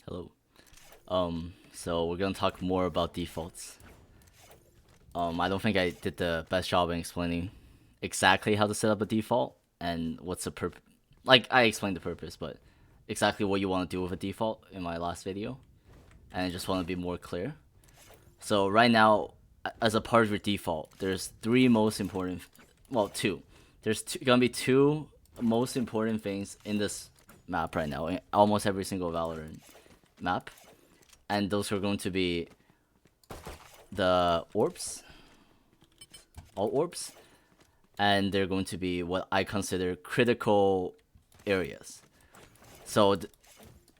Hello. So we're gonna talk more about defaults. I don't think I did the best job in explaining exactly how to set up a default and what's the purpose. Like I explained the purpose, but exactly what you want to do with a default in my last video, and I just want to be more clear. So right now, as a part of your default, there's three most important. Well, two. There's gonna be two most important things in this map right now. In almost every single Valorant map, and those are going to be the orbs, all orbs, and they're going to be what I consider critical areas. So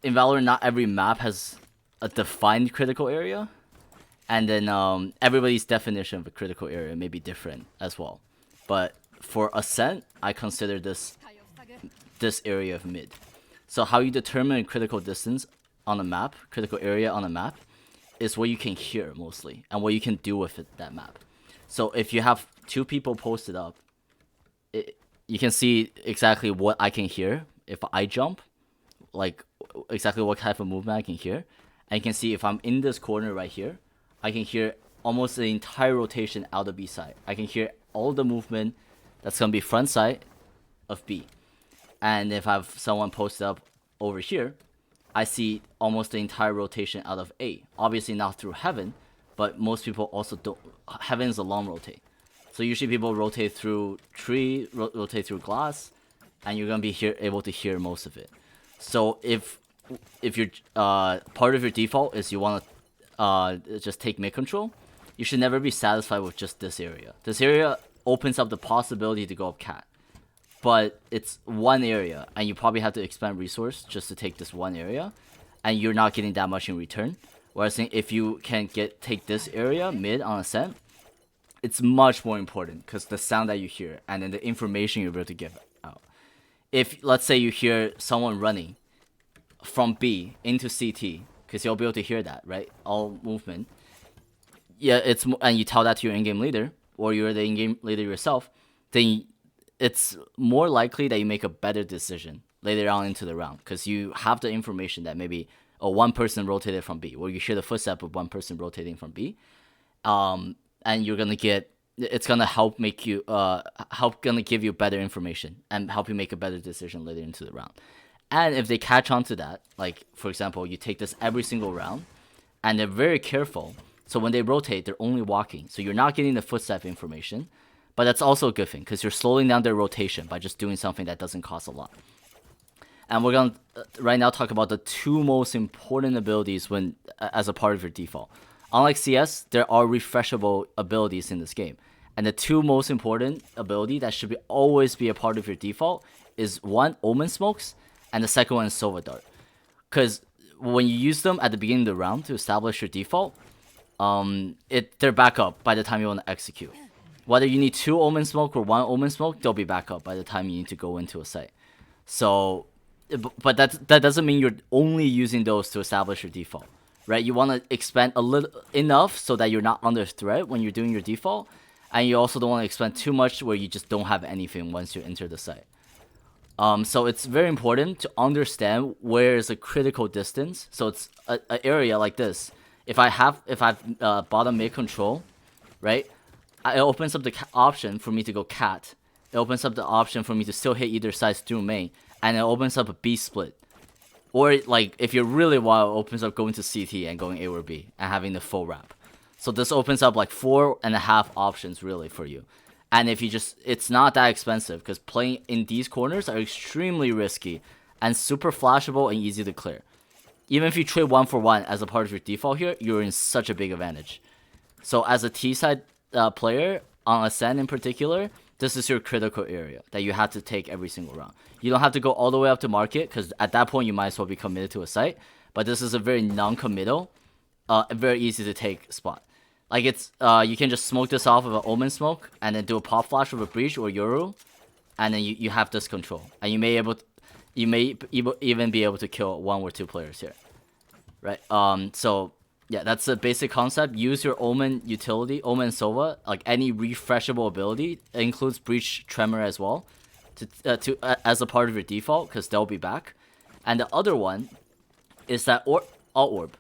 in Valorant, not every map has a defined critical area, and then everybody's definition of a critical area may be different as well. But for Ascent, I consider this area of mid. So how you determine critical distance on a map, critical area on a map, is what you can hear mostly and what you can do with that map. So if you have two people posted up, you can see exactly what I can hear if I jump, like exactly what type of movement I can hear. And you can see if I'm in this corner right here, I can hear almost the entire rotation out of B side. I can hear all the movement that's gonna be front side of B. And if I have someone posted up over here, I see almost the entire rotation out of A. Obviously not through Heaven, but most people also don't. Heaven is a long rotate. So usually people rotate through tree, rotate through glass, and you're gonna be able to hear most of it. So if your part of your default is you want to just take mid control, you should never be satisfied with just this area. This area opens up the possibility to go up cat, but it's one area, and you probably have to expend resource just to take this one area, and you're not getting that much in return. Whereas if you can take this area mid on Ascent, it's much more important because the sound that you hear and then the information you're able to give out. If let's say you hear someone running from B into CT, because you'll be able to hear that, right? All movement. Yeah, and you tell that to your in-game leader, or you're the in-game leader yourself, then it's more likely that you make a better decision later on into the round because you have the information that maybe one person rotated from B, or you hear the footstep of one person rotating from B, and you're gonna get it's gonna help make you gonna give you better information and help you make a better decision later into the round. And if they catch on to that, like for example, you take this every single round, and they're very careful. So when they rotate, they're only walking, so you're not getting the footstep information. But that's also a good thing because you're slowing down their rotation by just doing something that doesn't cost a lot. And we're gonna right now talk about the two most important abilities when as a part of your default. Unlike CS, there are refreshable abilities in this game, and the two most important ability that should always be a part of your default is one, Omen Smokes, and the second one is Sova Dart. Because when you use them at the beginning of the round to establish your default, they're back up by the time you want to execute. Whether you need two Omen Smoke or one Omen Smoke, they'll be back up by the time you need to go into a site. So, but that doesn't mean you're only using those to establish your default, right? You want to expand a little enough so that you're not under threat when you're doing your default, and you also don't want to expand too much where you just don't have anything once you enter the site. So it's very important to understand where is a critical distance. So it's an area like this. If I've bottom mid control, right? It opens up the option for me to go cat. It opens up the option for me to still hit either side through main, and it opens up a B split. Or like if you're really wild, it opens up going to CT and going A or B and having the full wrap. So this opens up like 4.5 options really for you. And if you it's not that expensive because playing in these corners are extremely risky and super flashable and easy to clear. Even if you trade 1-for-1 as a part of your default here, you're in such a big advantage. So as a T side player on Ascent in particular, this is your critical area that you have to take every single round. You don't have to go all the way up to market because at that point you might as well be committed to a site. But this is a very non-committal, very easy to take spot. Like it's you can just smoke this off of an Omen Smoke and then do a pop flash with a breach or Yoru, and then you have this control, and you may even be able to kill 1 or 2 players here, right? So yeah, that's the basic concept. Use your Omen utility, Omen Sova, like any refreshable ability. It includes Breach Tremor as well, as a part of your default, because they'll be back. And the other one is that alt orb.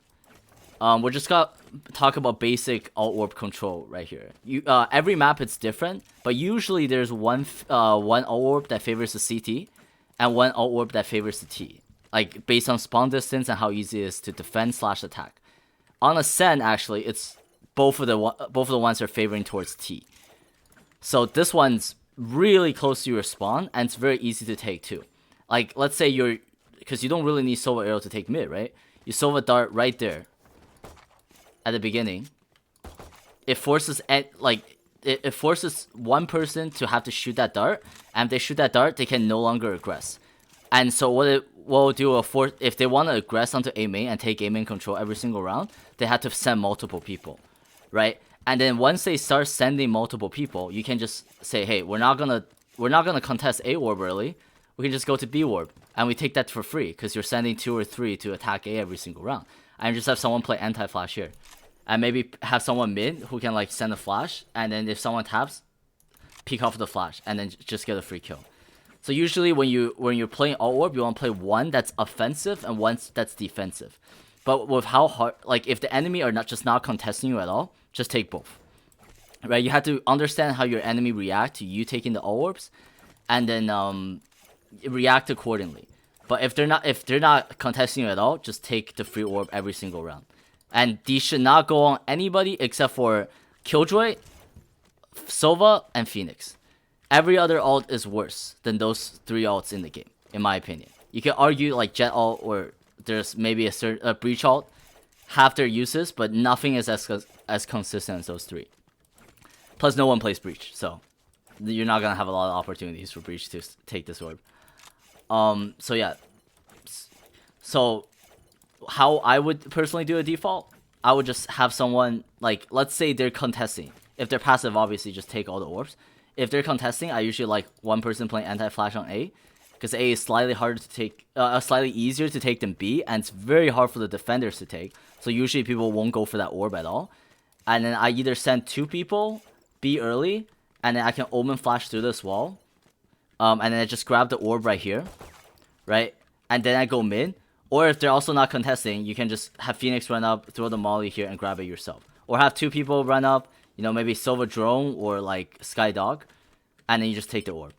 We're just gonna talk about basic alt orb control right here. Every map it's different, but usually there's one alt orb that favors the CT, and one alt orb that favors the T. Like based on spawn distance and how easy it is to defend / attack. On Ascent, actually, it's both of the ones are favoring towards T. So this one's really close to your spawn, and it's very easy to take too. Like let's say because you don't really need Sova Arrow to take mid, right? You Sova Dart right there at the beginning. It forces it forces one person to have to shoot that dart, and if they shoot that dart, they can no longer aggress. And so what will do if they want to aggress onto A main and take A main control every single round, they have to send multiple people, right? And then once they start sending multiple people, you can just say, hey, we're not gonna contest A orb early. We can just go to B orb, and we take that for free because you're sending 2 or 3 to attack A every single round. And just have someone play anti-flash here, and maybe have someone mid who can like send a flash, and then if someone taps, peek off the flash, and then just get a free kill. So usually when you're playing alt orb, you want to play one that's offensive and one that's defensive. But with how hard, like if the enemy are not contesting you at all, just take both. Right? You have to understand how your enemy react to you taking the alt orbs, and then react accordingly. But if they're not contesting you at all, just take the free orb every single round. And these should not go on anybody except for Killjoy, Sova, and Phoenix. Every other alt is worse than those 3 alts in the game, in my opinion. You can argue like Jet alt or there's maybe a Breach alt have their uses, but nothing is as consistent as those 3. Plus, no one plays Breach, so you're not gonna have a lot of opportunities for Breach to take this orb. So yeah. So how I would personally do a default, I would just have someone, like, let's say they're contesting. If they're passive, obviously just take all the orbs. If they're contesting, I usually like one person playing anti-flash on A, because A is slightly harder to take, slightly easier to take than B, and it's very hard for the defenders to take. So usually people won't go for that orb at all. And then I either send 2 people B early, and then I can Omen flash through this wall, and then I just grab the orb right here, right? And then I go mid. Or if they're also not contesting, you can just have Phoenix run up, throw the molly here, and grab it yourself. Or have 2 people run up, you know, maybe Silver Drone or like Sky Dog, and then you just take the orb.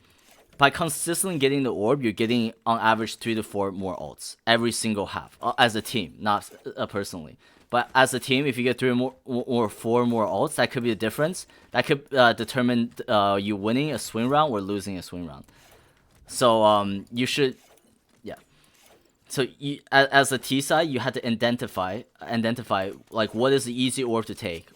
By consistently getting the orb, you're getting on average 3 to 4 more ults every single half as a team, not personally. But as a team, if you get 3 more or 4 more ults, that could be the difference. That could determine you winning a swing round or losing a swing round. So you should. So you, as a T side, you had to identify like what is the easy orb to take.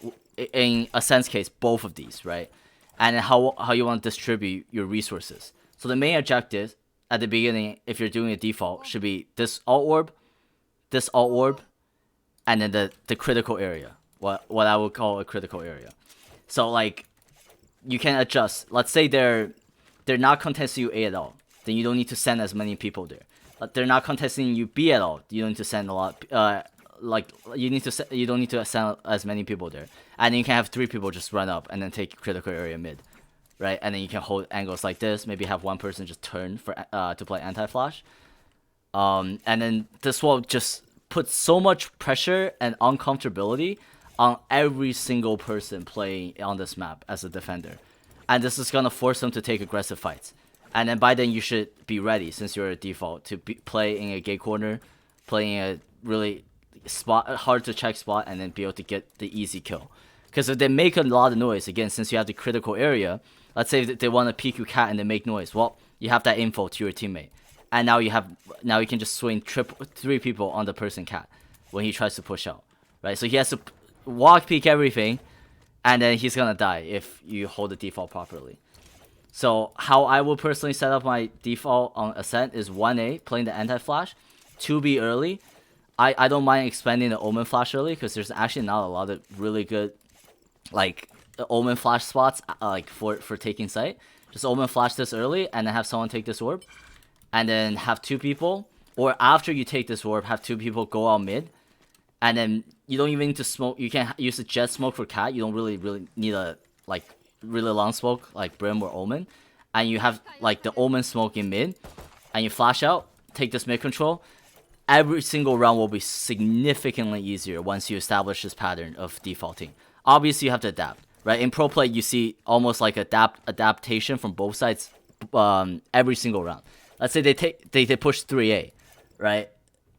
In a sense case, both of these, right? And how you want to distribute your resources. So the main objective at the beginning, if you're doing a default, should be this alt orb, and then the critical area. What I would call a critical area. So like you can adjust. Let's say they're not contesting you A at all, then you don't need to send as many people there. But they're not contesting you B at all. You don't need to send a lot. You don't need to send as many people there. And then you can have 3 people just run up and then take critical area mid, right? And then you can hold angles like this. Maybe have one person just turn for to play anti-flash. And then this will just put so much pressure and uncomfortability on every single person playing on this map as a defender, and this is gonna force them to take aggressive fights. And then by then you should be ready, since you're a default, to play in a gate corner, playing a really hard to check spot, and then be able to get the easy kill. Because if they make a lot of noise, again, since you have the critical area, let's say they want to peek you cat and they make noise, well, you have that info to your teammate, and now you can just swing 3 people on the person cat when he tries to push out, right? So he has to walk peek everything, and then he's gonna die if you hold the default properly. So how I will personally set up my default on Ascent is 1A, playing the anti-flash, 2B early. I don't mind expanding the Omen flash early, because there's actually not a lot of really good like Omen flash spots like for taking site. Just Omen flash this early, and then have someone take this orb, and then have 2 people, or after you take this orb, have 2 people go out mid, and then you don't even need to smoke. You can use a jet smoke for cat. You don't really need a like really long smoke like Brim or Omen, and you have like the Omen smoke in mid, and you flash out, take this mid control, every single round will be significantly easier once you establish this pattern of defaulting. Obviously, you have to adapt, right? In pro play, you see almost like adaptation from both sides every single round. Let's say they push 3A, right?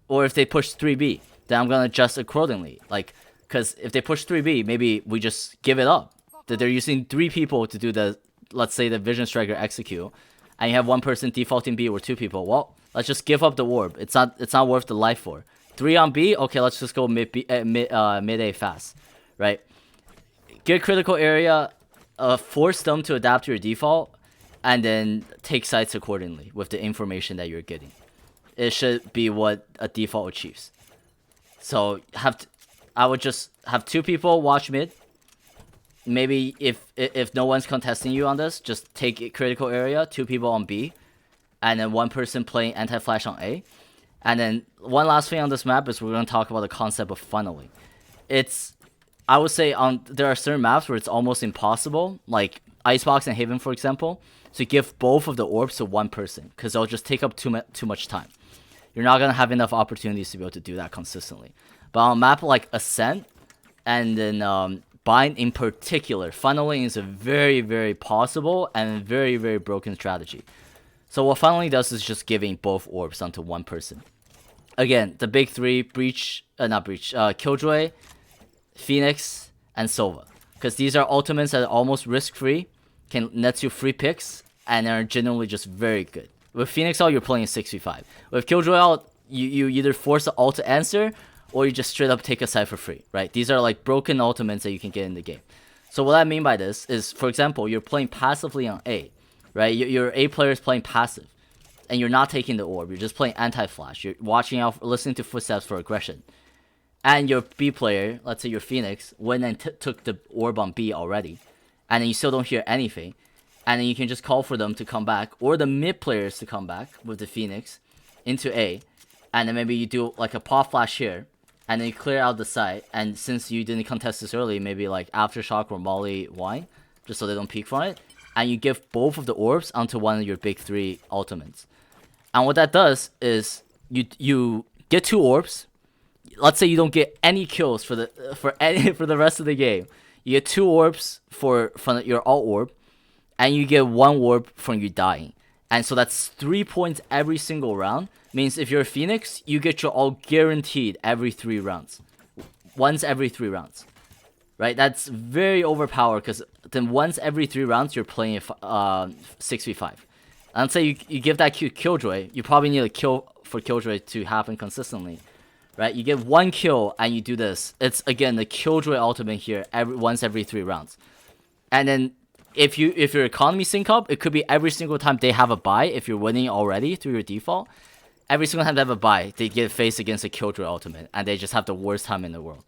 Or if they push 3B, then I'm gonna adjust accordingly. Like, because if they push 3B, maybe we just give it up. That they're using 3 people to do the, let's say, the Vision Striker execute, and you have 1 person defaulting B or 2 people. Well, let's just give up the orb. It's not worth the life for. 3 on B. Okay, let's just go mid A fast, right? Get critical area, force them to adapt to your default, and then take sites accordingly with the information that you're getting. It should be what a default achieves. So I would just have 2 people watch mid. Maybe if no one's contesting you on this, just take critical area, 2 people on B, and then 1 person playing anti-flash on A. And then one last thing on this map is we're going to talk about the concept of funneling. I would say there are certain maps where it's almost impossible, like Icebox and Haven, for example, to give both of the orbs to 1 person, because they'll just take up too much time. You're not going to have enough opportunities to be able to do that consistently. But on a map like Ascent, and then Bind in particular, funneling is a very, very possible and very, very broken strategy. So what funneling does is just giving both orbs onto 1 person. Again, the big 3, Killjoy, Phoenix, and Sova. Because these are ultimates that are almost risk-free, can net you free picks, and are generally just very good. With Phoenix ult, you're playing a 6v5. With Killjoy ult, you either force the ult to answer, or you just straight up take a side for free, right? These are like broken ultimates that you can get in the game. So what I mean by this is, for example, you're playing passively on A, right? Your A player is playing passive, and you're not taking the orb. You're just playing anti-flash. You're watching out, listening to footsteps for aggression. And your B player, let's say your Phoenix, went and took the orb on B already, and then you still don't hear anything, and then you can just call for them to come back, or the mid players to come back with the Phoenix into A, and then maybe you do like a pop flash here, and then you clear out the site, and since you didn't contest this early, maybe like Aftershock or Molly Wine, just so they don't peek from it, and you give both of the orbs onto one of your big 3 ultimates. And what that does is you get 2 orbs. Let's say you don't get any kills for the rest of the game. You get 2 orbs from your alt orb, and you get 1 orb from you dying. And so that's 3 points every single round. Means if you're a Phoenix, you get your ult guaranteed every 3 rounds. Once every 3 rounds. Right? That's very overpowered, because then once every 3 rounds, you're playing 6v5. And let's say you give that Killjoy, you probably need a kill for Killjoy to happen consistently. Right? You get 1 kill and you do this. It's, again, the Killjoy ultimate here once every 3 rounds. And then if your economy sync up, it could be every single time they have a buy, if you're winning already through your default. Every single time they have a buy, they get faced against a Killjoy ultimate, and they just have the worst time in the world.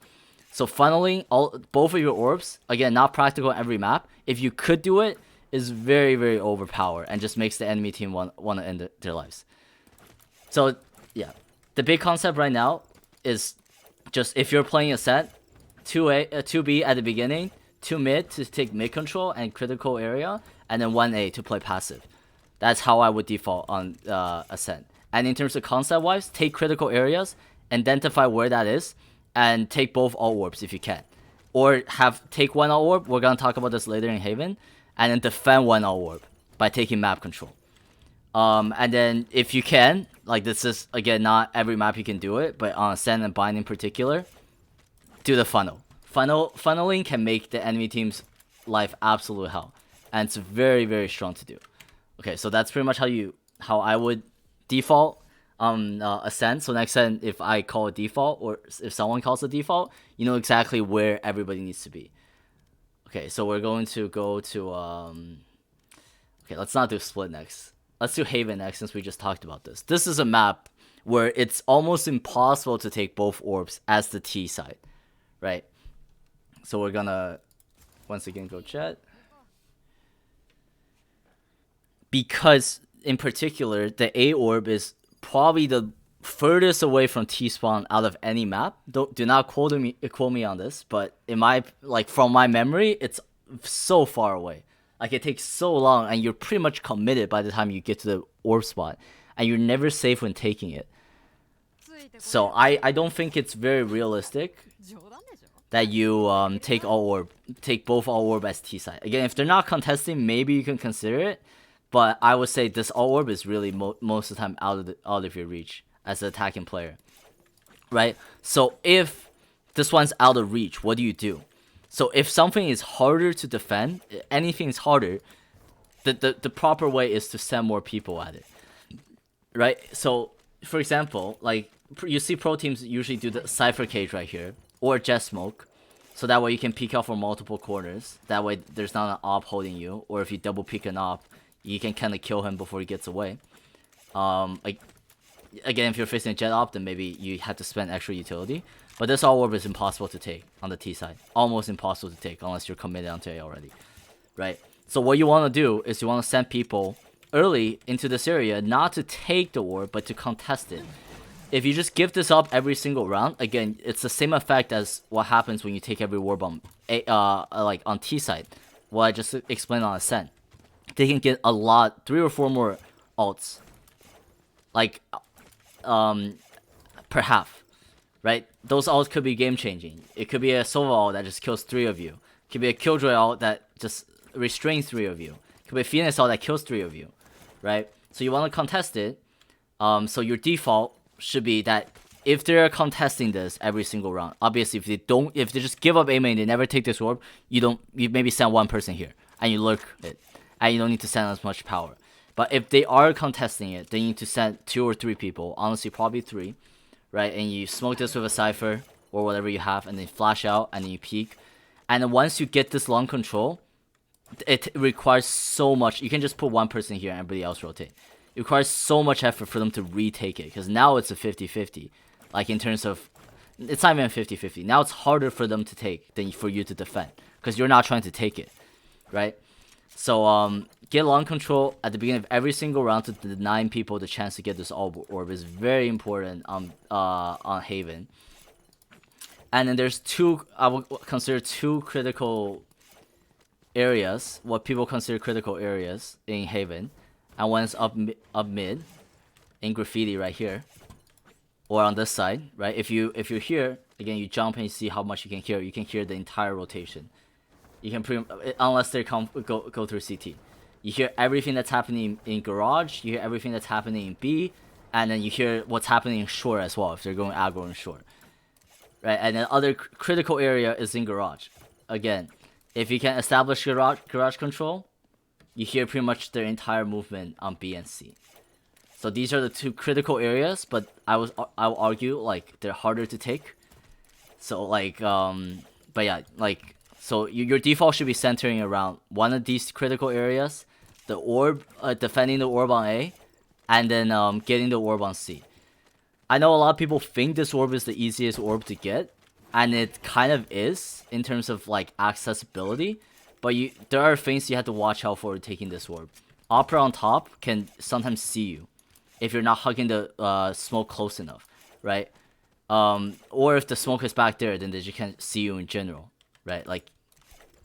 So funneling both of your orbs, again, not practical on every map. If you could do it, is very, very overpowered and just makes the enemy team want to end their lives. So yeah, the big concept right now is just if you're playing a set, 2B at the beginning, 2 mid to take mid control and critical area, and then 1A to play passive. That's how I would default on Ascent. And in terms of concept-wise, take critical areas, identify where that is, and take both alt orbs if you can. Or take 1 alt orb, we're going to talk about this later in Haven, and then defend 1 alt orb by taking map control. And then if you can, like this is, again, not every map you can do it, but on Ascent and Bind in particular, do the funnel. Funneling can make the enemy team's life absolute hell. And it's very, very strong to do. Okay, so that's pretty much how I would default on Ascent. So next time, if I call a default, or if someone calls a default, you know exactly where everybody needs to be. Okay, so we're going to go to okay, let's not do Split next. Let's do Haven next, since we just talked about this. This is a map where it's almost impossible to take both orbs as the T side, right? So we're gonna once again go chat. Because in particular, the A orb is probably the furthest away from T spawn out of any map. Do not quote me on this, but from my memory, it's so far away. Like, it takes so long, and you're pretty much committed by the time you get to the orb spot, and you're never safe when taking it. So I don't think it's very realistic that you take both all orb as T side. Again, if they're not contesting, maybe you can consider it, but I would say this all orb is really most of the time out of your reach as an attacking player, right? So if this one's out of reach, what do you do? So if something is harder to defend, anything is harder, the proper way is to send more people at it, right? So for example, like you see pro teams usually do the Cypher Cage right here or Jet Smoke, so that way you can peek out from multiple corners. That way there's not an op holding you, or if you double peek an op, you can kind of kill him before he gets away. Like again, if you're facing a Jet op, then maybe you have to spend extra utility. But this all orb is impossible to take on the T side, almost impossible to take unless you're committed onto A already, right? So what you want to do is you want to send people early into this area, not to take the orb, but to contest it. If you just give this up every single round, again, it's the same effect as what happens when you take every orb on like on T side. What I just explained on Ascent. They can get a lot, 3 or 4 more ults, like per half, right? Those ults could be game changing. It could be a Sova ult that just kills 3 of you. It could be a Killjoy ult that just restrains 3 of you. It could be a Phoenix ult that kills 3 of you, right? So you want to contest it. So your default should be that if they're contesting this every single round, obviously if they just give up A main, they never take this orb, you maybe send one person here and you lurk it, and you don't need to send as much power. But if they are contesting it, they need to send 2 or 3 people, honestly probably 3, right? And you smoke this with a Cypher or whatever you have, and then flash out, and then you peek. And then once you get this long control, it requires so much. You can just put one person here and everybody else rotate. It requires so much effort for them to retake it, because now it's a 50-50. Like in terms of, it's not even 50-50. Now it's harder for them to take than for you to defend, because you're not trying to take it, right? So get long control at the beginning of every single round to deny people the chance to get this orb is very important on Haven. And then there's I would consider 2 critical areas, what people consider critical areas in Haven. And one's up mid in Graffiti right here, or on this side, right? If you're here, again, you jump and you see how much you can hear. You can hear the entire rotation. You can unless they go through CT. You hear everything that's happening in garage. You hear everything that's happening in B, and then you hear what's happening in short as well if they're going aggro in short, right? And then other critical area is in garage. Again, if you can establish garage control, you hear pretty much their entire movement on B and C. So these are the 2 critical areas, but I will argue like they're harder to take. So like but yeah, like so your default should be centering around one of these critical areas, the orb, defending the orb on A, and then getting the orb on C. I know a lot of people think this orb is the easiest orb to get, and it kind of is in terms of like accessibility. But there are things you have to watch out for taking this orb. Opera on top can sometimes see you if you're not hugging the smoke close enough, right? Or if the smoke is back there, then they just can't see you in general, right? Like,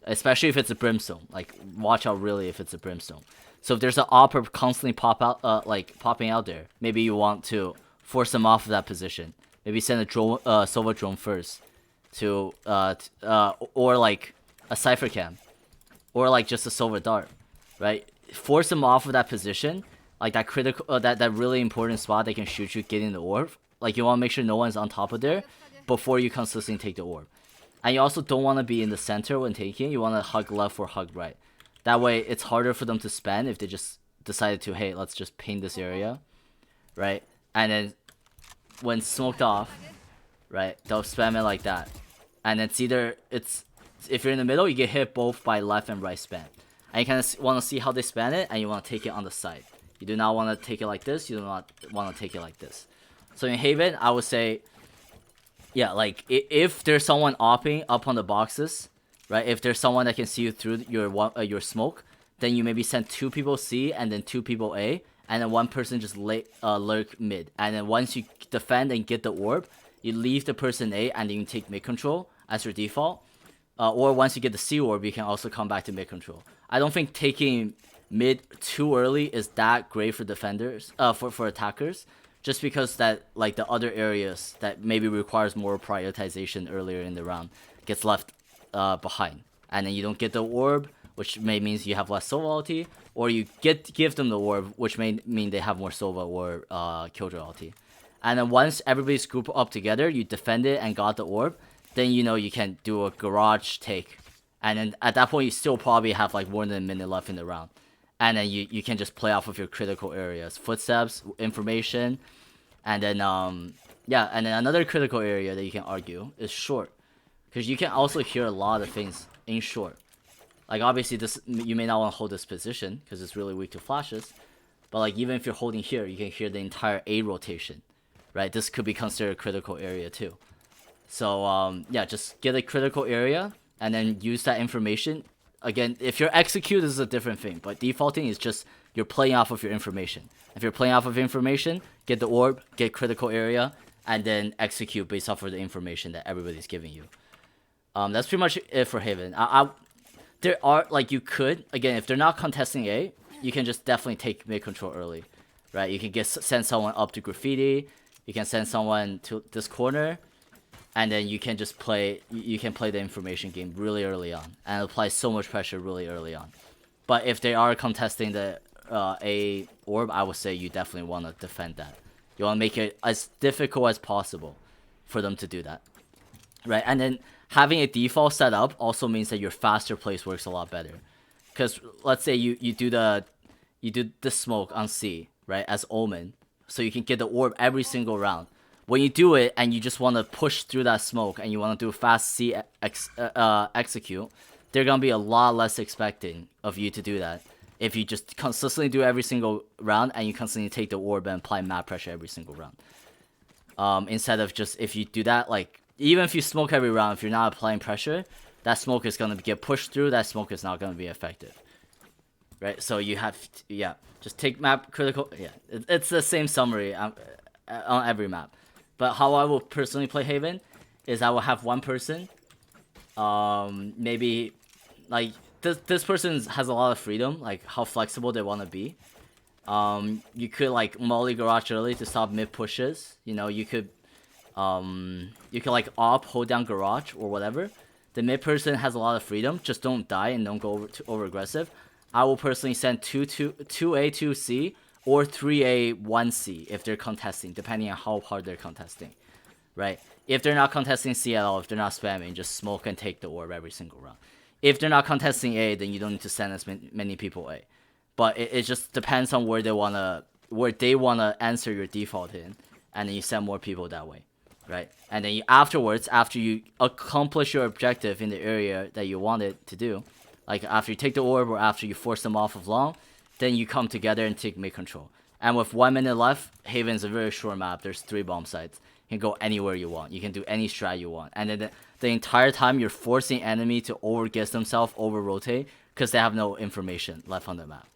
especially if it's a brimstone. Like, watch out really if it's a brimstone. So if there's an opera constantly popping out there, maybe you want to force them off of that position. Maybe send a drone, Sova drone first to or like a Cypher Cam. Or like just a Silver Dart, right? Force them off of that position, like that critical, that really important spot they can shoot you getting the orb. Like you want to make sure no one's on top of there before you consistently take the orb. And you also don't want to be in the center when taking. You want to hug left or hug right. That way it's harder for them to spend if they just decided to, hey, let's just paint this area, right? And then when smoked off, right, they'll spam it like that. And if you're in the middle, you get hit both by left and right span. And you kind of want to see how they span it, and you want to take it on the side. You do not want to take it like this. You do not want to take it like this. So in Haven, I would say, yeah, like if there's someone opping up on the boxes, right? If there's someone that can see you through your smoke, then you maybe send 2 people C and then 2 people A, and then one person just lurk mid. And then once you defend and get the orb, you leave the person A, and then you take mid control as your default. Or once you get the C orb, you can also come back to mid control. I don't think taking mid too early is that great for defenders, for attackers, just because that like the other areas that maybe requires more prioritization earlier in the round gets left behind, and then you don't get the orb, which may means you have less Sova ulti, or you give them the orb, which may mean they have more Sova or Killjoy ulti. And then once everybody's grouped up together, you defend it and got the orb, then you know you can do a garage take. And then at that point, you still probably have like more than a minute left in the round. And then you can just play off of your critical areas. Footsteps, information, and then yeah, and then another critical area that you can argue is short. Because you can also hear a lot of things in short. Like obviously this, you may not want to hold this position because it's really weak to flashes. But like even if you're holding here, you can hear the entire A rotation. Right? This could be considered a critical area too. So yeah, just get a critical area and then use that information. Again, if you're execute, this is a different thing. But defaulting is just you're playing off of your information. If you're playing off of information, get the orb, get critical area, and then execute based off of the information that everybody's giving you. That's pretty much it for Haven. There are like you could again if they're not contesting A, you can just definitely take mid control early, right? You can send someone up to graffiti. You can send someone to this corner, and then you can just play. You can play the information game really early on, and apply so much pressure really early on. But if they are contesting the A orb, I would say you definitely want to defend that. You want to make it as difficult as possible for them to do that, right? And then having a default set up also means that your faster place works a lot better. Because let's say you do the smoke on C, right, as Omen, so you can get the orb every single round. When you do it and you just want to push through that smoke and you want to do fast C execute, they're going to be a lot less expecting of you to do that if you just consistently do every single round and you constantly take the orb and apply map pressure every single round. Instead of just if you do that, like even if you smoke every round, if you're not applying pressure, that smoke is going to get pushed through, that smoke is not going to be effective. Right? So you have, yeah, just take map critical, yeah, it's the same summary on every map. But how I will personally play Haven is I will have one person, maybe, like, this person has a lot of freedom, like how flexible they want to be. You could like molly garage early to stop mid pushes. You know, you could like op hold down garage or whatever. The mid person has a lot of freedom. Just don't die and don't go over aggressive. I will personally send 2A 2C or 3A 1C if they're contesting, depending on how hard they're contesting. Right? If they're not contesting C at all, if they're not spamming, just smoke and take the orb every single round. If they're not contesting A, then you don't need to send as many people A. But it just depends on where they wanna answer your default in, and then you send more people that way, right? And then after you accomplish your objective in the area that you wanted to do, like after you take the orb or after you force them off of long, then you come together and take mid control. And with 1 minute left, Haven's a very short map. There's 3 bomb sites. You can go anywhere you want. You can do any strat you want. And then the entire time you're forcing enemy to over-guess themselves, over-rotate, because they have no information left on the map.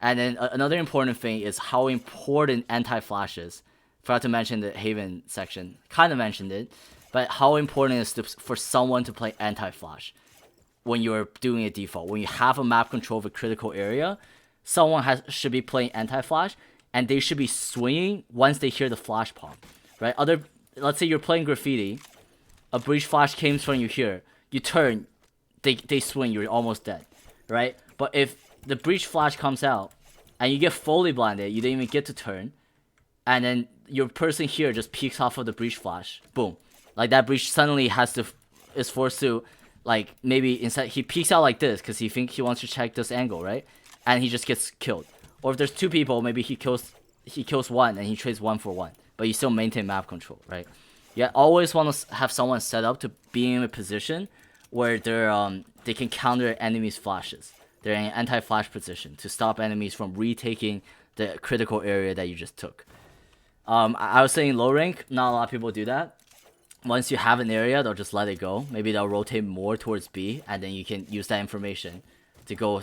And then another important thing is how important anti-flash is. Forgot to mention the Haven section. Kind of mentioned it. But how important it is for someone to play anti-flash when you're doing a default. When you have a map control of a critical area, someone should be playing anti-flash, and they should be swinging once they hear the flash pop. Right? Let's say you're playing graffiti, a breach flash came from you here, you turn, they swing, you're almost dead, right? But if the breach flash comes out and you get fully blinded, you didn't even get to turn, and then your person here just peeks off of the breach flash, boom, like that breach suddenly is forced to, like, maybe instead he peeks out like this because he thinks he wants to check this angle, right? And he just gets killed. Or if there's 2 people, maybe he kills one and he trades 1 for 1. But you still maintain map control, right? You always want to have someone set up to be in a position where they can counter enemies' flashes. They're in an anti-flash position to stop enemies from retaking the critical area that you just took. I was saying low rank, not a lot of people do that. Once you have an area, they'll just let it go. Maybe they'll rotate more towards B, and then you can use that information to go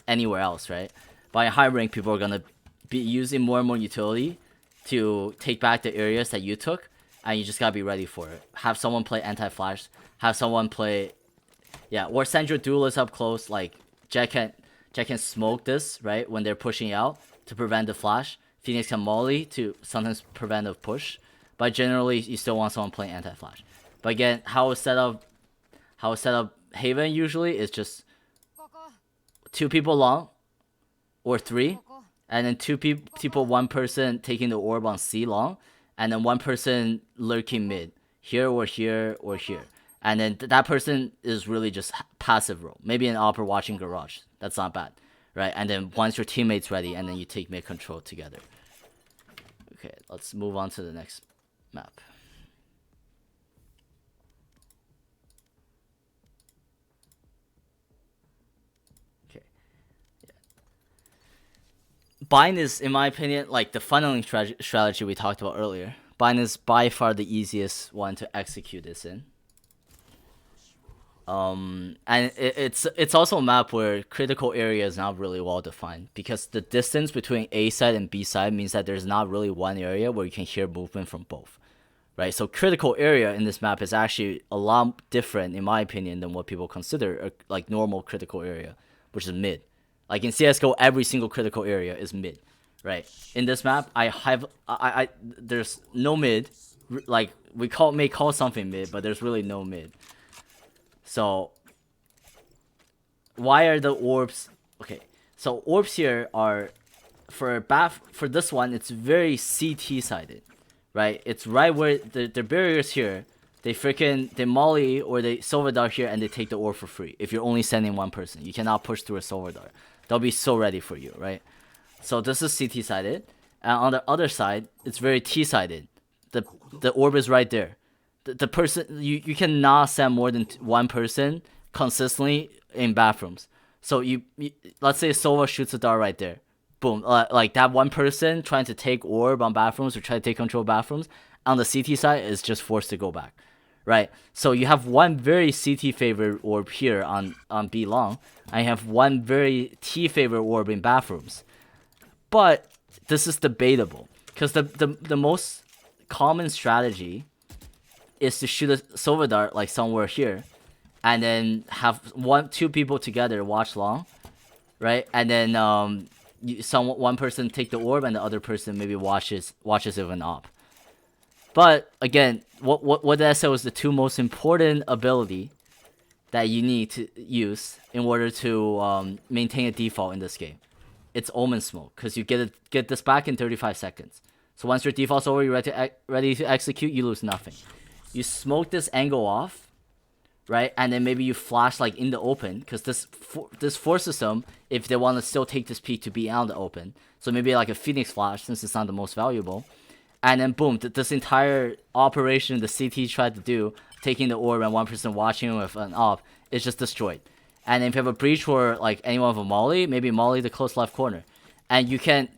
anywhere else, right? By high rank, people are gonna be using more and more utility to take back the areas that you took, and you just gotta be ready for it. Have someone play anti-flash, have someone play, yeah, or send your duelist up close, like Jack can smoke this, right, when they're pushing out to prevent the flash. Phoenix can molly to sometimes prevent a push, but generally you still want someone playing anti-flash. But again, how it's set up Haven usually is just 2 people long or 3, and then 2 people, 1 person taking the orb on C long, and then 1 person lurking mid, here or here or here. And then that person is really just passive role. Maybe an opera watching garage. That's not bad, right? And then once your teammate's ready, and then you take mid control together. Okay, let's move on to the next map. Okay. Yeah. Bind is, in my opinion, like the funneling strategy we talked about earlier. Bind is by far the easiest one to execute this in. And it's also a map where critical area is not really well defined, because the distance between A side and B side means that there's not really one area where you can hear movement from both, right? So critical area in this map is actually a lot different, in my opinion, than what people consider like normal critical area, which is mid. Like in CS:GO, every single critical area is mid, right? In this map, there's no mid. Like we may call something mid, but there's really no mid. So why are the orbs okay? So orbs here are for this one, it's very CT sided, right? It's right where the barriers here. They molly or they silver dart here, and they take the orb for free. If you're only sending 1 person, you cannot push through a silver dart. They'll be so ready for you, right? So this is CT sided, and on the other side, it's very T sided. The orb is right there. The person, you cannot send more than 1 person consistently in bathrooms. So you let's say Sova shoots a dart right there, boom, like that 1 person trying to take orb on bathrooms or try to take control of bathrooms on the CT side is just forced to go back, right? So you have 1 very CT favored orb here on B long, and you have 1 very T favored orb in bathrooms. But this is debatable, because the most common strategy is to shoot a silver dart like somewhere here, and then have 2 people together watch long, right? And then 1 person take the orb, and the other person maybe watches it with an op. But again, what did I say was the 2 most important ability that you need to use in order to maintain a default in this game? It's Omen Smoke, because you get this back in 35 seconds. So once your default's over, you're ready to execute, you lose nothing. You smoke this angle off, right? And then maybe you flash like in the open, because this forces them, if they want to still take this peak, to be out in the open. So maybe like a Phoenix flash, since it's not the most valuable. And then boom, this entire operation the CT tried to do, taking the orb and 1 person watching with an op, is just destroyed. And if you have a breach or like anyone with a molly, maybe molly the close left corner, and you can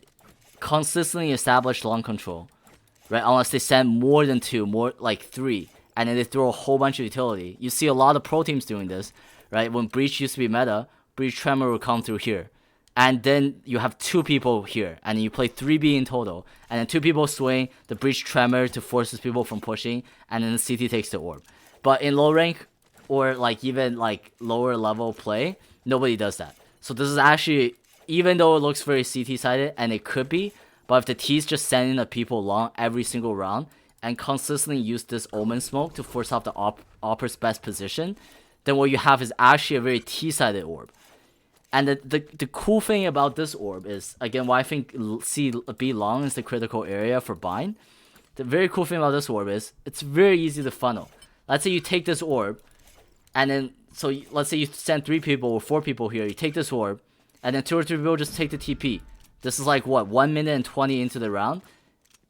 consistently establish long control, right? Unless they send more than 2, more like 3, and then they throw a whole bunch of utility. You see a lot of pro teams doing this, right? When breach used to be meta, breach tremor will come through here, and then you have 2 people here, and you play 3B in total, and then 2 people swing the breach tremor to forces people from pushing, and then the CT takes the orb. But in low rank or like even like lower level play, nobody does that. So this is actually, even though it looks very CT sided, and it could be, but if the T's just sending the people long every single round and consistently use this Omen Smoke to force out the opper's best position, then what you have is actually a very T-sided orb. And the cool thing about this orb is, again, why I think B long is the critical area for bind. The very cool thing about this orb is it's very easy to funnel. Let's say you take this orb, and then, so let's say you send 3 people or 4 people here, you take this orb, and then 2 or 3 people just take the TP. This is like, what, 1 minute and 20 into the round?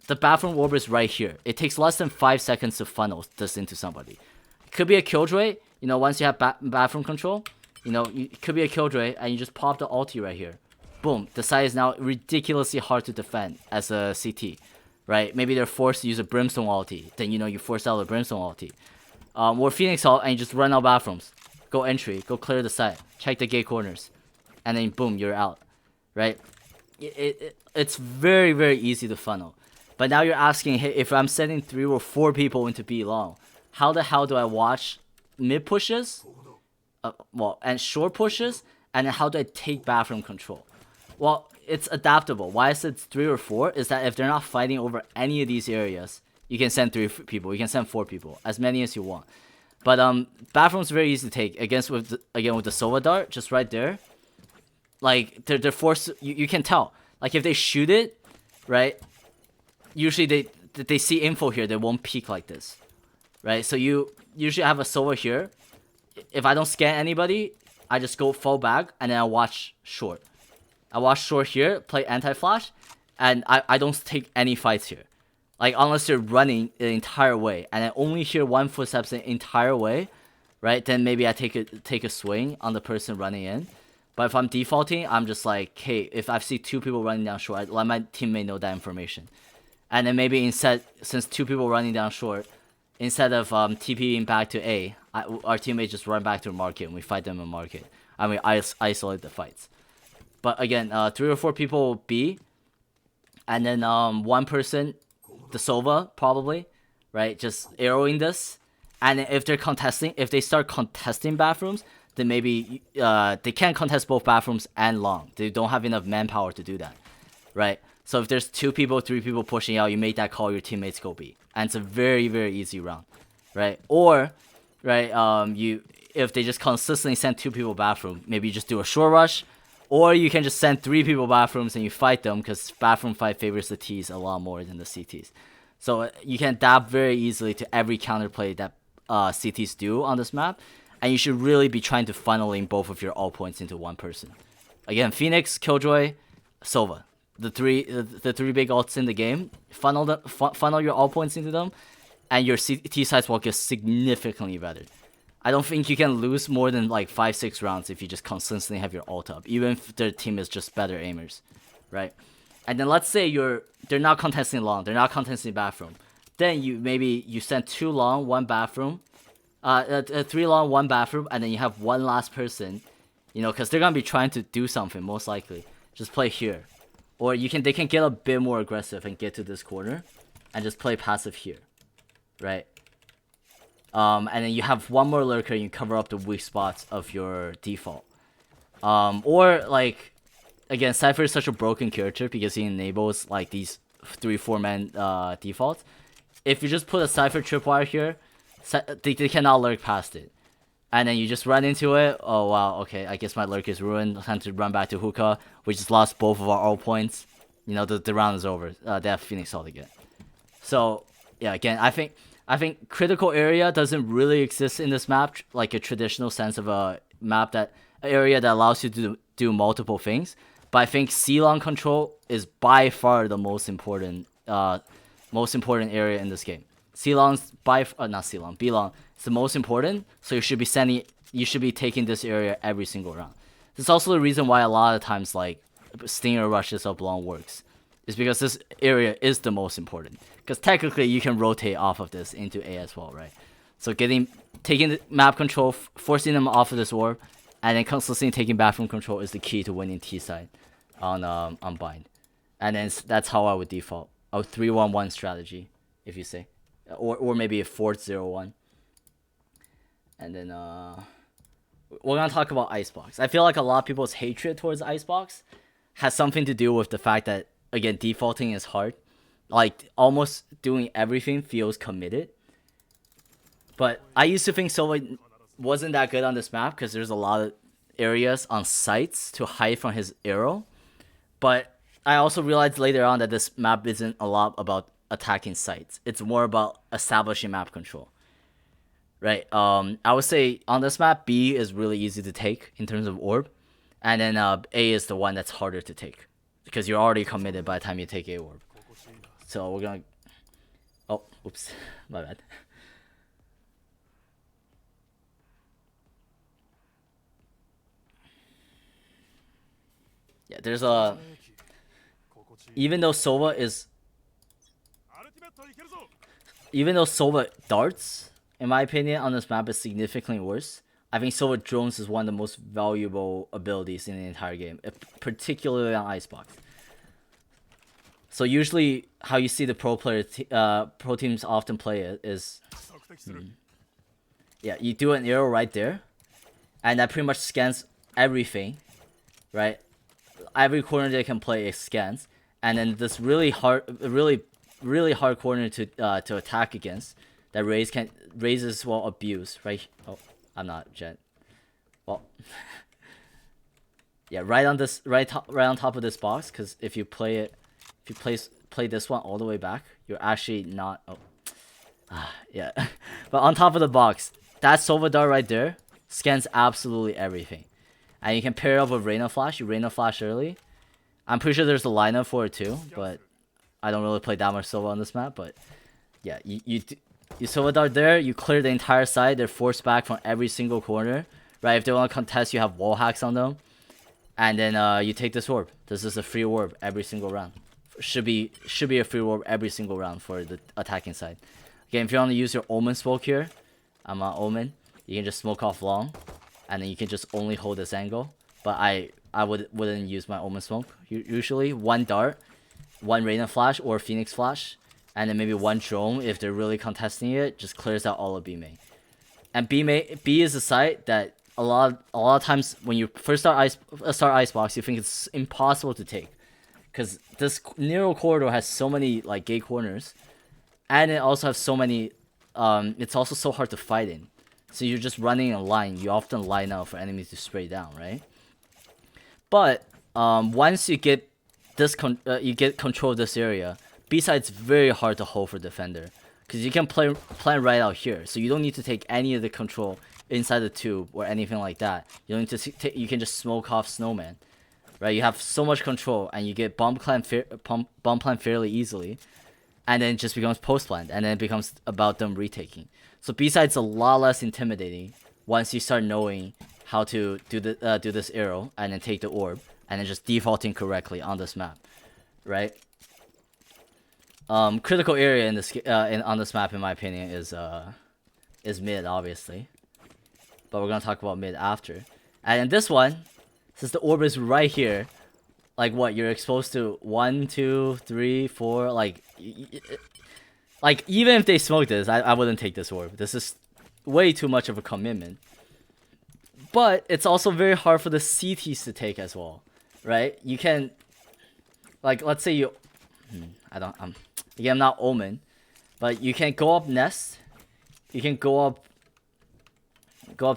The bathroom orb is right here. It takes less than 5 seconds to funnel this into somebody. It could be a killjoy, once you have bathroom control, it could be a killjoy, and you just pop the ulti right here. Boom, the side is now ridiculously hard to defend as a CT, right? Maybe they're forced to use a Brimstone ulti, then you force out a Brimstone ulti. Or Phoenix ult, and you just run out bathrooms. Go entry, go clear the side, check the gate corners, and then boom, you're out, right? It's very, very easy to funnel. But now you're asking, hey, if I'm sending 3 or 4 people into B long, how the hell do I watch mid pushes, and short pushes, and then how do I take bathroom control, Well, it's adaptable. Why I said 3 or 4 is that if they're not fighting over any of these areas, you can send 3 people. You can send 4 people, as many as you want. But bathroom's very easy to take. Against with the Sova dart, just right there. Like they're forced. You can tell. Like if they shoot it, right? Usually they see info here. They won't peek like this, right? So you usually have a Sova here. If I don't scan anybody, I just go full back and then I watch short. I watch short here, play anti-flash, and I don't take any fights here. Like, unless they're running the entire way, and I only hear one footsteps the entire way, right? Then maybe I take a swing on the person running in. But if I'm defaulting, I'm just like, hey, if I see 2 people running down short, I let my teammate know that information. And then maybe instead, since 2 people running down short, instead of TPing back to A, our teammates just run back to market and we fight them in market. I mean, isolate the fights. But again, 3 or 4 people B, and then 1 person, the Sova probably, right? Just arrowing this, and if they start contesting bathrooms, then maybe they can't contest both bathrooms and long. They don't have enough manpower to do that, right? So if there's 2 people, 3 people pushing out, you make that call, your teammates go B, and it's a very, very easy round, right? Or, right, if they just consistently send 2 people bathroom, maybe you just do a short rush. Or you can just send 3 people bathrooms and you fight them, because bathroom fight favors the T's a lot more than the CTs. So you can adapt very easily to every counterplay that CTs do on this map. And you should really be trying to funneling both of your all points into one person. Again, Phoenix, Killjoy, Sova. The three big ults in the game. Funnel your all points into them, and your CT sides will get significantly better. I don't think you can lose more than like 5-6 rounds if you just consistently have your ult up, even if their team is just better aimers, right? And then let's say they're not contesting long, they're not contesting bathroom. Then you send 2 long, 1 bathroom, 3 long, 1 bathroom, and then you have 1 last person, because they're gonna be trying to do something most likely. Just play here, or they can get a bit more aggressive and get to this corner, and just play passive here, right? And then you have 1 more lurker and you cover up the weak spots of your default. Or like, again, Cypher is such a broken character because he enables like these 3-4 man defaults. If you just put a Cypher tripwire here, they cannot lurk past it. And then you just run into it. Oh wow, okay, I guess my lurk is ruined. Time to run back to hookah. We just lost both of our all points. The round is over. They have Phoenix ult again. So yeah, again, I think critical area doesn't really exist in this map, like a traditional sense of a map area that allows you to do multiple things. But I think C-long control is by far the most important area in this game. C-long's not C-long, B-long is the most important. So you should be taking this area every single round. This is also the reason why a lot of times like Stinger rushes up long works. Is because this area is the most important. Because technically you can rotate off of this into A as well, right? So taking the map control, forcing them off of this orb, and then consistently taking bathroom control is the key to winning T side on bind. And then that's how I would default. A 3-1-1 strategy, if you say. Or maybe a 4-0-1. And then we're gonna talk about Icebox. I feel like a lot of people's hatred towards Icebox has something to do with the fact that, again, defaulting is hard. Like, almost doing everything feels committed. But I used to think Sova wasn't that good on this map because there's a lot of areas on sites to hide from his arrow. But I also realized later on that this map isn't a lot about attacking sites. It's more about establishing map control. Right? I would say on this map, B is really easy to take in terms of orb. And then A is the one that's harder to take. Because you're already committed by the time you take A orb. So we're gonna... Oh, oops. My bad. Yeah, there's a... Even though Sova darts, in my opinion, on this map is significantly worse, I think Sova drones is one of the most valuable abilities in the entire game, particularly on Icebox. So usually, how you see the pro teams often play it is, yeah, you do an arrow right there, and that pretty much scans everything, right? every corner they can play is scans, and then this really hard corner to attack against that raises well abuse right. Oh, I'm not Jet. Well, yeah, right on this right on top of this box, because if you play this one all the way back, you're actually not. Oh, yeah, but on top of the box, that Sova Dart right there scans absolutely everything, and you can pair it up with Reyna Flash. You Reyna Flash early. I'm pretty sure there's a lineup for it too, but I don't really play that much Sova on this map. But yeah, you Sova Dart there. You clear the entire side. They're forced back from every single corner. Right, if they want to contest, you have wall hacks on them. And then you take this orb. This is a free orb every single round. Should be a free orb every single round for the attacking side. Again, if you want to use your Omen smoke here, I'm on Omen. You can just smoke off long, and then you can just only hold this angle. But I wouldn't use my Omen smoke. Usually one dart, one Reyna flash or Phoenix flash, and then maybe one drone if they're really contesting it. Just clears out all of B main. And B is a site that a lot of times when you first start Icebox, you think it's impossible to take, because this narrow corridor has so many like gate corners, and it also has so many. It's also so hard to fight in, so you're just running a line. You often line up for enemies to spray down, right? But once you get you get control of this area, B side's very hard to hold for defender, because you can plan right out here, so you don't need to take any of the control inside the tube or anything like that. You don't need to you can just smoke off Snowman, right? You have so much control, and you get bomb plan fairly easily, and then it just becomes post plan, and then it becomes about them retaking. So B side's a lot less intimidating once you start knowing how to do this arrow and then take the orb, and then just defaulting correctly on this map, right? Critical area in this on this map, in my opinion, is mid, obviously. But we're gonna talk about mid after. And in this one, since the orb is right here, like what, you're exposed to 1, 2, 3, 4, like even if they smoke this, I wouldn't take this orb. This is way too much of a commitment. But it's also very hard for the CTs to take as well, right? You can, like, let's say you, again, I'm not Omen, but you can go up Nest, you can go up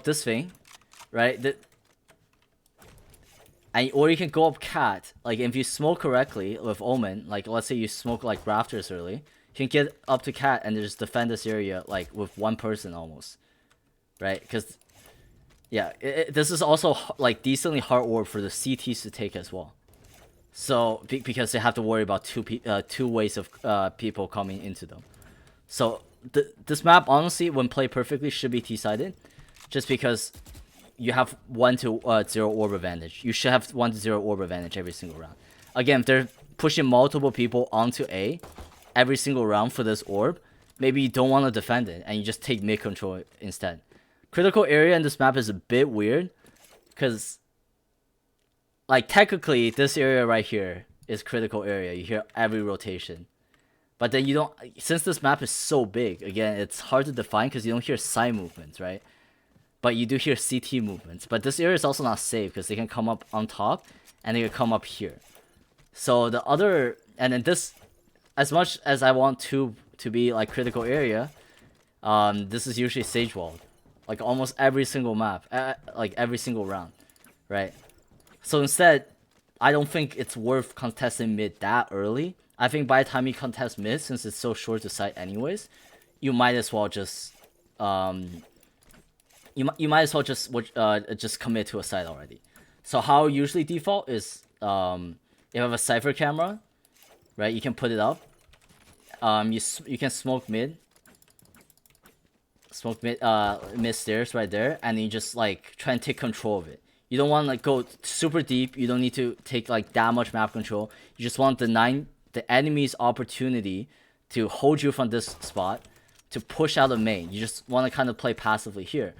this thing, right? Or you can go up Cat. Like, if you smoke correctly with Omen, like let's say you smoke like Rafters early, you can get up to Cat and just defend this area like with one person almost, right? Because yeah, this is also like decently hard orb for the CTs to take as well. So because they have to worry about two ways of people coming into them. So this map, honestly, when played perfectly, should be T-sided, just because you have 1 to 0 orb advantage. You should have 1 to 0 orb advantage every single round. Again, if they're pushing multiple people onto A every single round for this orb, maybe you don't want to defend it and you just take mid control instead. Critical area in this map is a bit weird, because like technically this area right here is critical area. You hear every rotation. But then you don't, since this map is so big, again, it's hard to define because you don't hear side movements, right? But you do hear CT movements. But this area is also not safe because they can come up on top and they can come up here. So the other, and then this, as much as I want to be like critical area, this is usually Sage Walled. Like almost every single map, like every single round, right? So instead, I don't think it's worth contesting mid that early. I think by the time you contest mid, since it's so short to sight anyways, you might as well just you might as well just commit to a site already. So how I usually default is if you have a Cypher camera, right? You can put it up. You can smoke mid stairs right there, and you just like try and take control of it. You don't want to like go super deep. You don't need to take like that much map control. You just want the enemy's opportunity to hold you from this spot to push out the main. You just want to kind of play passively here.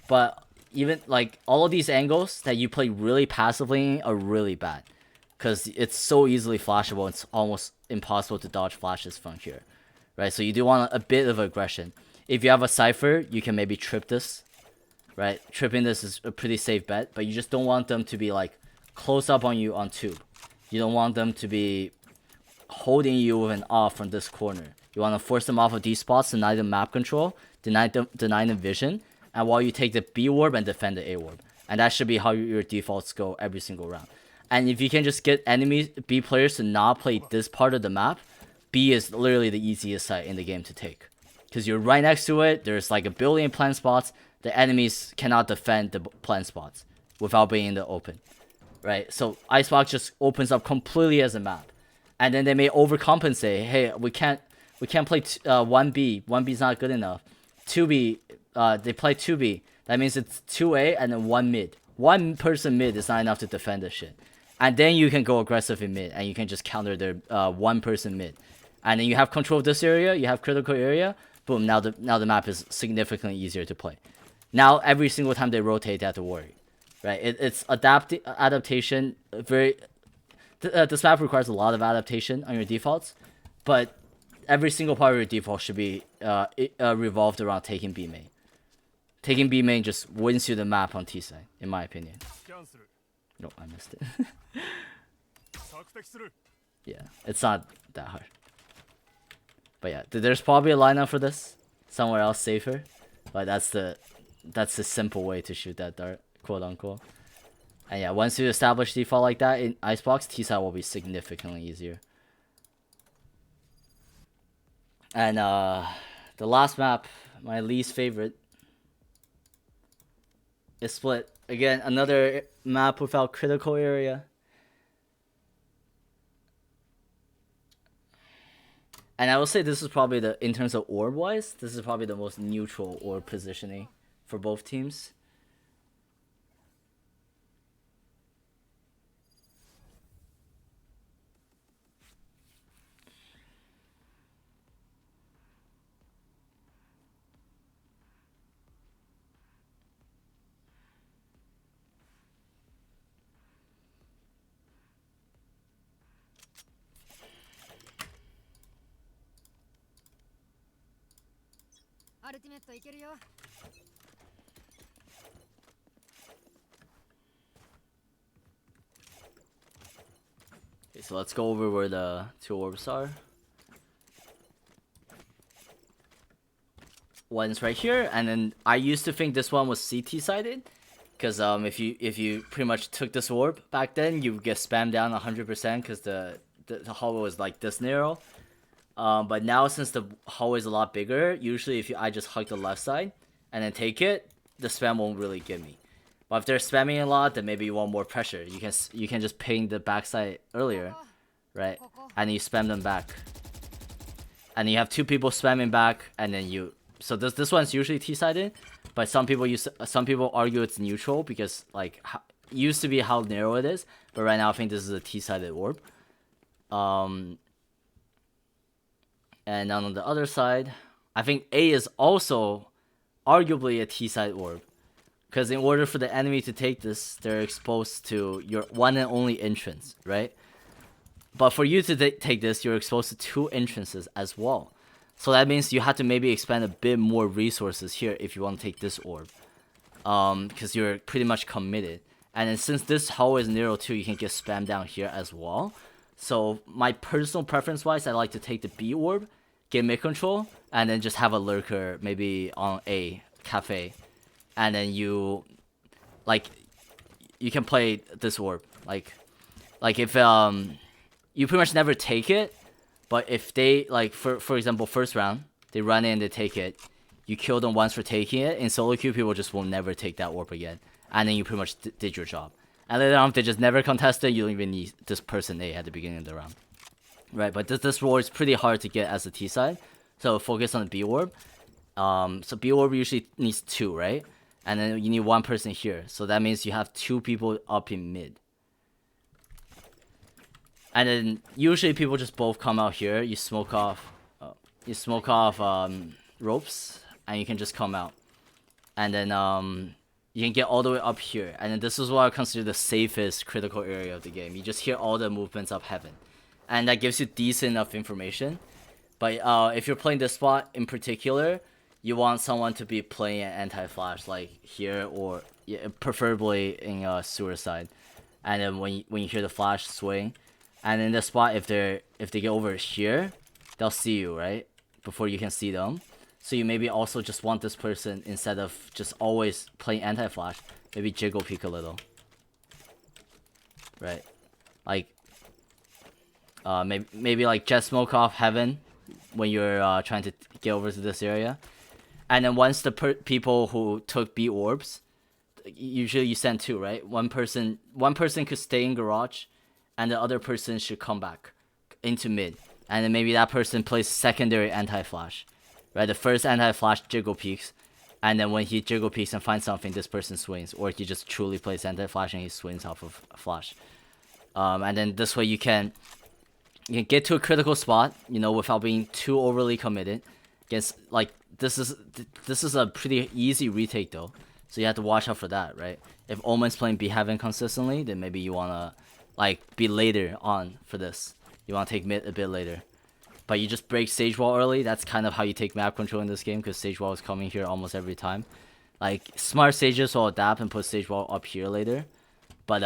But even like all of these angles that you play really passively are really bad, because it's so easily flashable. It's almost impossible to dodge flashes from here, right? So you do want a bit of aggression. If you have a Cypher, you can maybe trip this, right? Tripping this is a pretty safe bet, but you just don't want them to be like close up on you on tube. You don't want them to be holding you with an off from this corner. You want to force them off of these spots, deny them map control, deny them vision, and while you take the B orb and defend the A orb. And that should be how your defaults go every single round. And if you can just get enemies, B players to not play this part of the map, B is literally the easiest site in the game to take. Because you're right next to it, there's like a billion plant spots, the enemies cannot defend the plant spots without being in the open. Right? So Icebox just opens up completely as a map. And then they may overcompensate. Hey, we can't play 1B. 1B is not good enough. 2B, they play 2B. That means it's 2A and then 1 mid. One person mid is not enough to defend this shit. And then you can go aggressive in mid and you can just counter their one person mid. And then you have control of this area, you have critical area. Boom, now the map is significantly easier to play. Now every single time they rotate, they have to worry. Right? It's adaptation. This map requires a lot of adaptation on your defaults, but every single part of your default should be revolved around taking B main. Taking B main just wins you the map on T side, in my opinion. Nope, I missed it. Yeah, it's not that hard. But yeah, there's probably a lineup for this somewhere else safer, but that's the simple way to shoot that dart, quote unquote. And yeah, once you establish default like that in Icebox, T side will be significantly easier. And the last map, my least favorite, is Split. Again, another map without critical area. And I will say this is probably in terms of orb wise, this is probably the most neutral orb positioning for both teams. Okay, so let's go over where the two orbs are. One's right here, and then I used to think this one was CT sided, because if you pretty much took this orb back then, you would get spammed down 100% because the hallway was like this narrow. But now since the hallway is a lot bigger, usually I just hug the left side and then take it, the spam won't really get me. But if they're spamming a lot, then maybe you want more pressure. You can just ping the backside earlier, right? And you spam them back. And you have two people spamming back, and then you. So this one's usually T-sided, but some people argue it's neutral because like used to be how narrow it is, but right now I think this is a T-sided orb. And on the other side, I think A is also arguably a T-side orb. Because in order for the enemy to take this, they're exposed to your one and only entrance, right? But for you to take this, you're exposed to two entrances as well. So that means you have to maybe expend a bit more resources here if you want to take this orb. Because you're pretty much committed. And then since this hallway is narrow too, you can get spammed down here as well. So my personal preference-wise, I like to take the B orb, get mid control, and then just have a lurker maybe on A, cafe. And then you can play this orb. Like if you pretty much never take it, but if they for example first round, they run in, they take it, you kill them once for taking it, in solo queue people just will never take that orb again. And then you pretty much did your job. And later on, if they just never contested, you don't even need this person A at the beginning of the round. Right, but this orb is pretty hard to get as a T side. So focus on the B orb. So B orb usually needs 2, right? And then you need one person here. So that means you have 2 people up in mid. And then usually people just both come out here. You smoke off ropes, and you can just come out. And then you can get all the way up here. And then this is what I consider the safest critical area of the game. You just hear all the movements of heaven. And that gives you decent enough information. But if you're playing this spot in particular, you want someone to be playing an anti-flash like here, or preferably in suicide. and then when you hear the flash swing, and in the spot if they get over here, they'll see you right before you can see them. So you maybe also just want this person, instead of just always playing anti-flash, maybe jiggle peek a little, right? Like maybe like jet smoke off heaven when you're trying to get over to this area, and then once the people who took B orbs, usually you send two, right? One person could stay in garage, and the other person should come back into mid, and then maybe that person plays secondary anti-flash, right? The first anti-flash jiggle peeks, and then when he jiggle peeks and finds something, this person swings, or he just truly plays anti-flash and he swings off of a flash. And then this way you can get to a critical spot, you know, without being too overly committed. Against, like, this is a pretty easy retake though, so you have to watch out for that, right? If Omen's playing B heaven consistently, then maybe you wanna like be later on for this. You wanna take mid a bit later, but you just break stage wall early. That's kind of how you take map control in this game, because stage wall is coming here almost every time. Like, smart sages will adapt and put stage wall up here later, but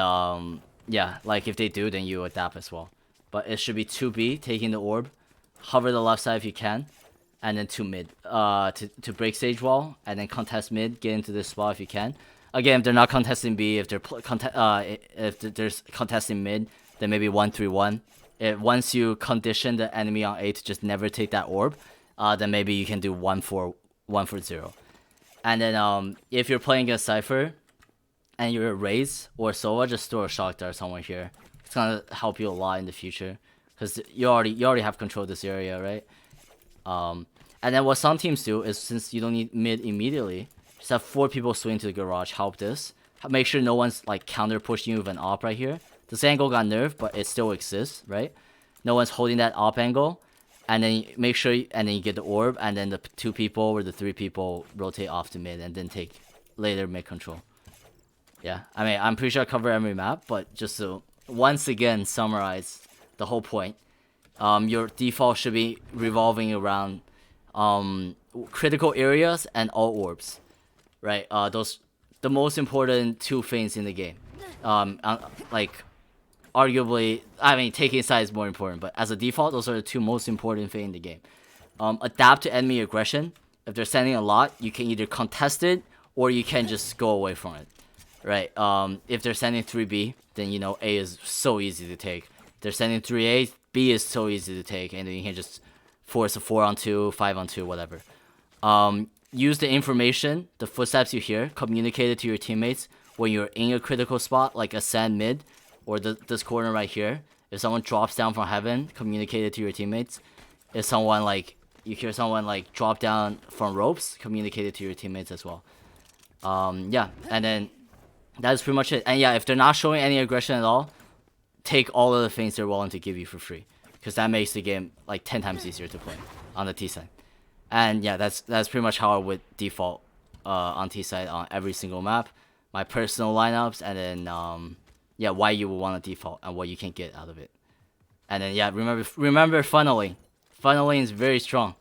yeah, like if they do, then you adapt as well. But it should be 2B taking the orb, hover the left side if you can, and then 2 mid to break stage wall, and then contest mid, get into this spot if you can. Again, if they're not contesting B, if they're there's contesting mid, then maybe 1-3-1. Once you condition the enemy on A to just never take that orb, then maybe you can do 1-4-0. And then if you're playing against Cypher and you're a Raze or Sova, just throw a shock dart somewhere here. It's gonna help you a lot in the future, because you already have control of this area, right? And then what some teams do is, since you don't need mid immediately, just have 4 people swing to the garage, help this. Make sure no one's like counter pushing you with an op right here. This angle got nerfed, but it still exists, right? No one's holding that op angle, and then make sure, and then you get the orb, and then the 2 people or the 3 people rotate off to mid, and then take later mid control. Yeah, I mean, I'm pretty sure I covered every map, but just to once again summarize the whole point, your default should be revolving around critical areas and all orbs, right? Those the most important 2 things in the game. Like, arguably, I mean, taking side is more important, but as a default, those are the 2 most important things in the game. Adapt to enemy aggression. If they're sending a lot, you can either contest it or you can just go away from it, right? If they're sending 3B, then you know A is so easy to take. If they're sending 3A, B is so easy to take, and then you can just force a 4-on-2, 5-on-2, whatever. Use the information, the footsteps you hear, communicate it to your teammates when you're in a critical spot, like ascend mid, or this corner right here. If someone drops down from heaven, communicate it to your teammates. If someone, like, you hear someone like drop down from ropes, communicate it to your teammates as well. Yeah, and then that's pretty much it. And yeah, if they're not showing any aggression at all, take all of the things they're willing to give you for free, because that makes the game like 10 times easier to play on the T side. And yeah, that's pretty much how I would default on T side on every single map. My personal lineups, and then yeah, why you would want to default and what you can get out of it. And then yeah, remember funneling. Funneling is very strong.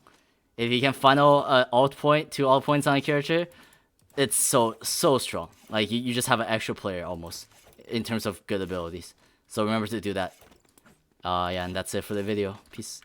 If you can funnel alt point, 2 alt points on a character, it's so strong. Like, you just have an extra player almost in terms of good abilities. So remember to do that. Yeah, and that's it for the video. Peace.